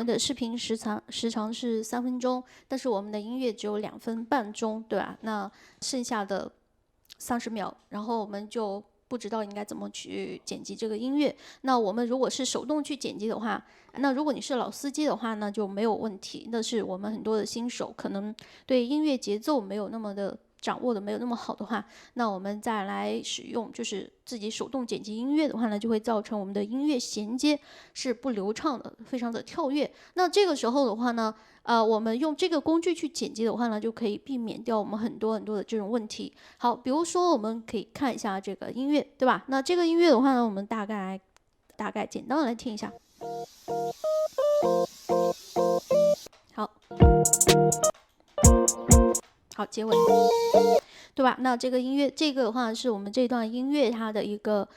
们的视频时长是3分钟，但是我们的音乐只有2分半钟，对吧？那剩下的30秒，然后我们就不知道应该怎么去剪辑这个音乐。那我们如果是手动去剪辑的话，那如果你是老司机的话呢，就没有问题。那是我们很多的新手可能对音乐节奏没有那么的掌握的没有那么好的话，那我们再来使用就是自己手动剪辑音乐的话呢，就会造成我们的音乐衔接是不流畅的，非常的跳跃。那这个时候的话呢，我们用这个工具去剪辑的话呢，就可以避免掉我们很多的这种问题。好，比如说我们可以看一下这个音乐，对吧？那这个音乐的话呢，我们大概简单的来听一下。好，结尾，对吧？那这个音乐，这个的话是我们这段音乐它的一个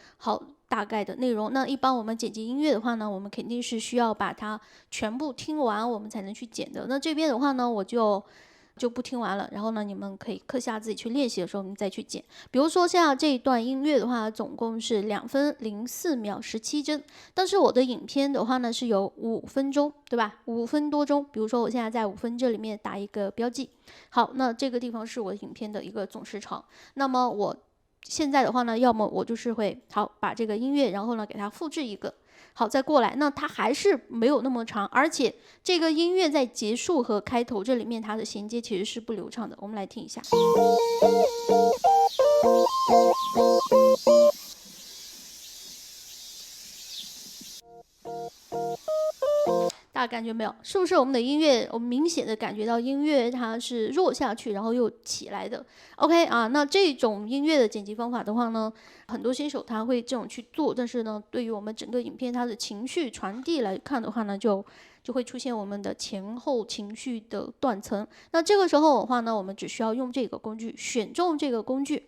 大概的内容。那一般我们剪辑音乐的话呢，我们肯定是需要把它全部听完，我们才能去剪的。那这边的话呢，我就不听完了，然后呢，你们可以课下自己去练习的时候，你再去剪。比如说像这一段音乐的话，总共是2分04秒17帧，但是我的影片的话呢是有5分钟，对吧？5分多钟。比如说我现在在5分这里面打一个标记。好，那这个地方是我影片的一个总时长。那么我现在的话呢，要么我就是会把这个音乐，然后呢给它复制一个。好，再过来，那它还是没有那么长，而且这个音乐在结束和开头这里面它的衔接其实是不流畅的。我们来听一下。大家感觉没有？是不是我们的音乐，我们明显的感觉到音乐它是弱下去，然后又起来的。OK 啊，那这种音乐的剪辑方法的话呢，很多新手他会这种去做，但是呢，对于我们整个影片它的情绪传递来看的话呢，就会出现我们的前后情绪的断层。那这个时候的话呢，我们只需要用这个工具，选中这个工具，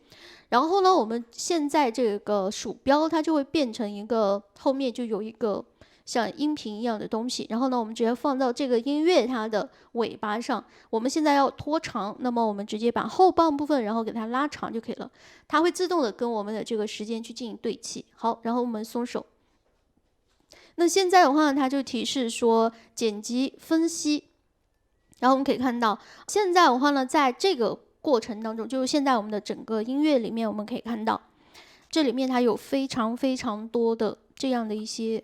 然后呢，我们现在这个鼠标它就会变成一个后面就有一个像音频一样的东西，然后呢，我们直接放到这个音乐它的尾巴上。我们现在要拖长，那么我们直接把后半部分然后给它拉长就可以了，它会自动的跟我们的这个时间去进行对齐。好，然后我们松手。那现在的话，它就提示说剪辑分析，然后我们可以看到，现在的话呢，在这个过程当中，就是现在我们的整个音乐里面，我们可以看到，这里面它有非常多的这样的一些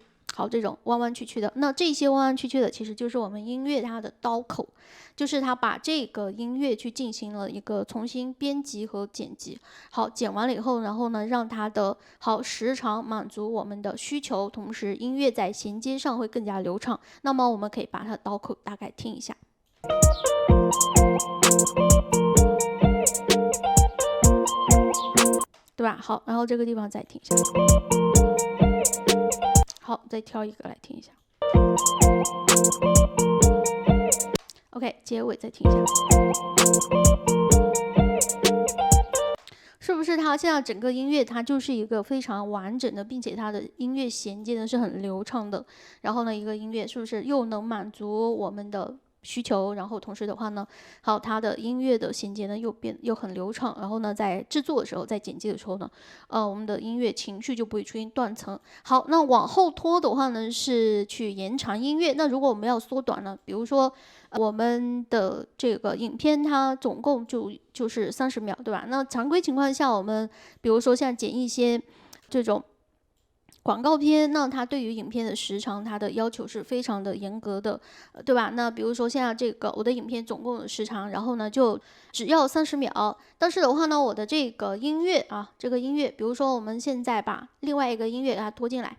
这种弯弯曲曲的。那这些弯弯曲曲的，其实就是我们音乐它的刀口，就是它把这个音乐去进行了一个重新编辑和剪辑。好，剪完了以后，然后呢，让它的时长满足我们的需求，同时音乐在衔接上会更加流畅。那么我们可以把它的刀口大概听一下。对吧？好，然后这个地方再听一下。好，再挑一个来听一下。OK， 结尾再听一下。是不是它现在整个音乐它就是一个非常完整的，并且它的音乐衔接呢是很流畅的。然后呢，一个音乐是不是又能满足我们的需求，然后同时的话呢，它的音乐的衔接呢又很流畅，然后呢，在制作的时候，在剪辑的时候呢，我们的音乐情绪就不会出现断层。好，那往后拖的话呢，是去延长音乐。那如果我们要缩短呢，比如说我们的这个影片它总共就是30秒，对吧？那常规情况下，我们比如说像剪一些这种广告片，那它对于影片的时长，它的要求是非常的严格的，对吧？那比如说现在这个我的影片总共的时长，然后呢就只要30秒，但是的话呢，我的这个音乐这个音乐，比如说我们现在把另外一个音乐给它拖进来，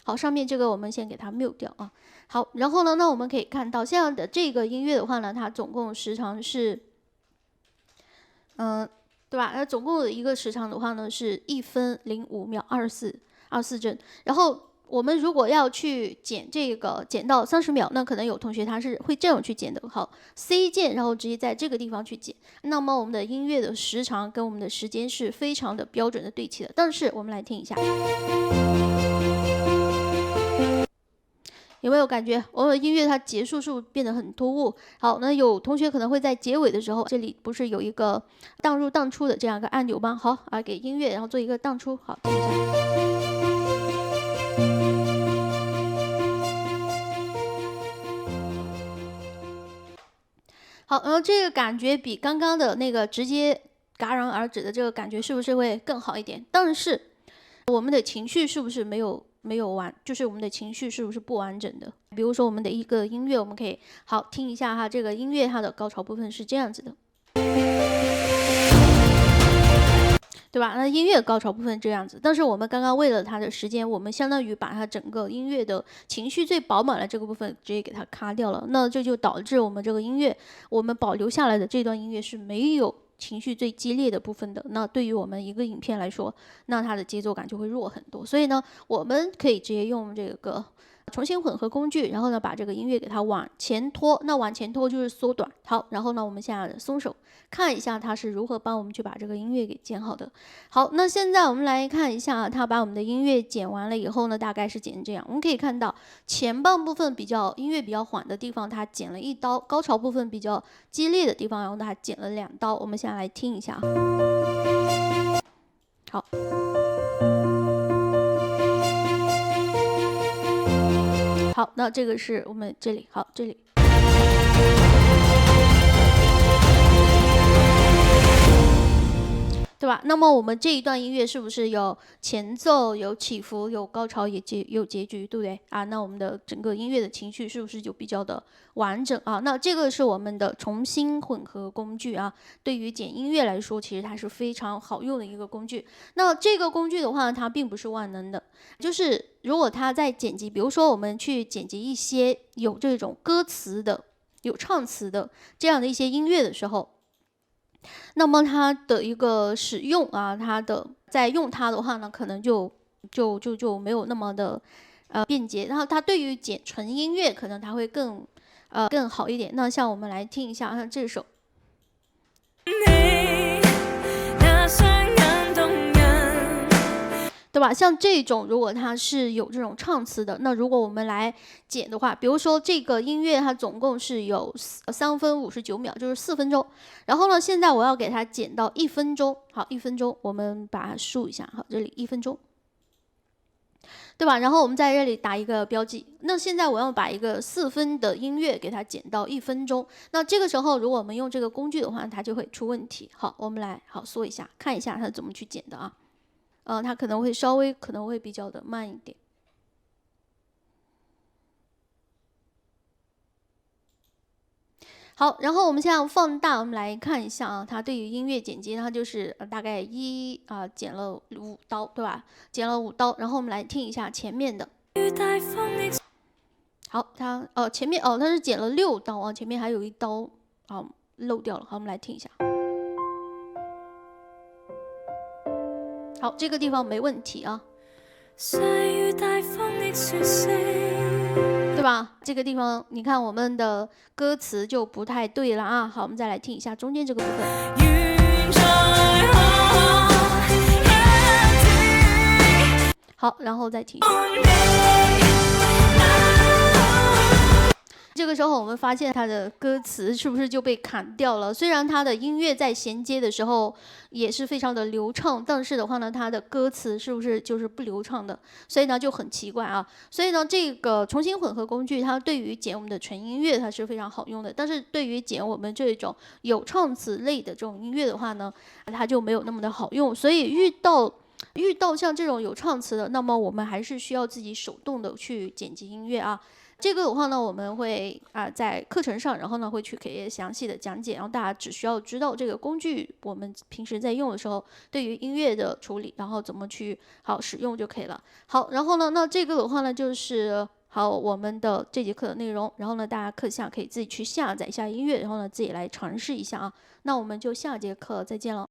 好，上面这个我们先给它 mute 掉啊。好，然后呢，那我们可以看到现在的这个音乐的话呢，它总共时长是，对吧？那总共的一个时长的话呢是1分05秒24帧。然后我们如果要去剪这个剪到30秒，那可能有同学他是会这样去剪的。好 ，C 键，然后直接在这个地方去剪。那么我们的音乐的时长跟我们的时间是非常的标准的对齐的。但是我们来听一下。有没有感觉我们的音乐它结束是不是变得很突兀？好，那有同学可能会在结尾的时候，这里不是有一个荡入荡出的这样一个按钮吗？好给音乐然后做一个荡出，好，听一下。好，然后这个感觉比刚刚的那个直接戛然而止的这个感觉是不是会更好一点？但是我们的情绪是不是没有完？就是我们的情绪是不是不完整的？比如说我们的一个音乐，我们可以好听一下哈，这个音乐它的高潮部分是这样子的。对吧？那音乐高潮部分这样子，但是我们刚刚为了它的时间，我们相当于把它整个音乐的情绪最饱满的这个部分直接给它卡掉了，那这就导致我们这个音乐，我们保留下来的这段音乐是没有情绪最激烈的部分的。那对于我们一个影片来说，那它的节奏感就会弱很多。所以呢，我们可以直接用这个重新混合工具，然后呢把这个音乐给它往前拖，那往前拖就是缩短。好，然后呢我们现在松手，看一下它是如何帮我们去把这个音乐给剪好的。好，那现在我们来看一下，它把我们的音乐剪完了以后呢，大概是剪成这样。我们可以看到前半部分音乐比较缓的地方，它剪了1刀；高潮部分比较激烈的地方，然后它剪了2刀。我们现在来听一下。好。好，那这个是我们这里，好，这里。对吧？那么我们这一段音乐是不是有前奏、有起伏、有高潮、有结局，对不对啊？那我们的整个音乐的情绪是不是就比较的完整啊？那这个是我们的重新混合工具啊。对于剪音乐来说，其实它是非常好用的一个工具。那这个工具的话，它并不是万能的，就是如果它在剪辑，比如说我们去剪辑一些有这种歌词的、有唱词的这样的一些音乐的时候。那么它的一个使用啊，在用它的话呢，可能就没有那么的便捷。然后它对于剪纯音乐，可能它会更好一点。那像我们来听一下，像这首。对吧？像这种，如果它是有这种唱词的，那如果我们来剪的话，比如说这个音乐它总共是有3分59秒，就是4分钟。然后呢，现在我要给它剪到1分钟。好，1分钟，我们把它竖一下。好，这里1分钟，对吧？然后我们在这里打一个标记。那现在我要把一个4分的音乐给它剪到1分钟。那这个时候，如果我们用这个工具的话，它就会出问题。好，我们来缩一下，看一下它怎么去剪的啊。它可能会比较的慢一点。好，然后我们现在放大，我们来看一下啊，它对于音乐剪辑，它就是大概剪了5刀，对吧？剪了5刀，然后我们来听一下前面的。好，它前面它是剪了6刀啊，前面还有1刀漏掉了。好，我们来听一下。好，这个地方没问题啊，对吧？这个地方你看我们的歌词就不太对了啊。好，我们再来听一下中间这个部分。好，然后再听。这个时候我们发现它的歌词是不是就被砍掉了？虽然它的音乐在衔接的时候也是非常的流畅，但是的话呢，它的歌词是不是就是不流畅的？所以呢就很奇怪啊。所以呢，这个重新混合工具它对于剪我们的纯音乐它是非常好用的，但是对于剪我们这种有唱词类的这种音乐的话呢，它就没有那么的好用。所以遇到像这种有唱词的，那么我们还是需要自己手动的去剪辑音乐啊。这个的话呢，我们会在课程上，然后呢会去给详细的讲解，然后大家只需要知道这个工具我们平时在用的时候，对于音乐的处理，然后怎么去使用就可以了。好，然后呢，那这个的话呢就是我们的这节课的内容，然后呢大家课下可以自己去下载一下音乐，然后呢自己来尝试一下啊。那我们就下节课再见了。